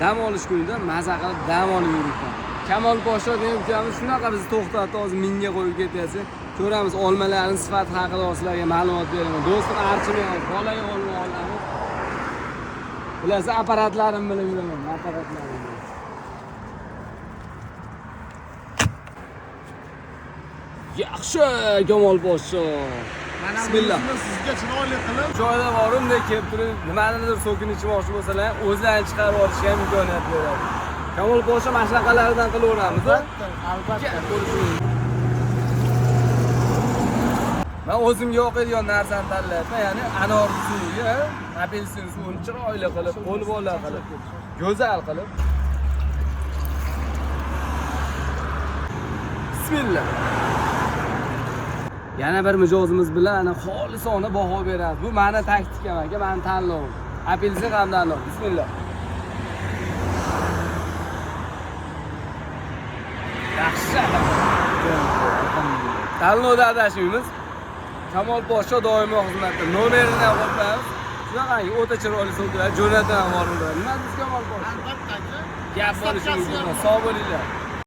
dam olish kunida maza qilib dam olib yuribman. Kamol Poshsho degan ukamiz shunaqa bizni to'xtatdi, hozir minga qo'yib ketyapsiz. Ko'ramiz olmalarning sifati haqida sizlarga ma'lumot beraman. Do'stim archimayman, bolaga olma olamiz. Bilasiz, apparatlarimni bilib yuraman, apparatlarimni. Yaxshi, Kamol Poshsho. Bismillah. Sizga chiroyli qilib Joyda borimdek kelib turib, nimanidir so'kin ichmoqchi bo'lsalar, o'zlarini chiqarib olishga imkoniyat beradi. Kamol Poshsho mana shunaqalardan qilaveramiz. albatta. Men o'zimga yoqadigan narsani tanlayapman, ya'ni anor suvi, apelsin suvini chiroyli qilib, qo'lbola qilib, go'zal qilib. Bismillah. Yana bir mijozimiz bilan ana xolisona baho beramiz. Bu meni taktikam aka, meni tanlovim. Apelsin hamda anor. Bismillah. Yaxshi. Tanlovda adashmaymiz. Kamol Poshsho doimo xizmatda. Nomerini ham qo'yamiz. Shunaqangi o'ta chiroyli so'klar jo'nataman borib. Nima biz Kamol Poshsho? Albatta aka. Gap bo'lishi mumkin. Sog' bo'linglar.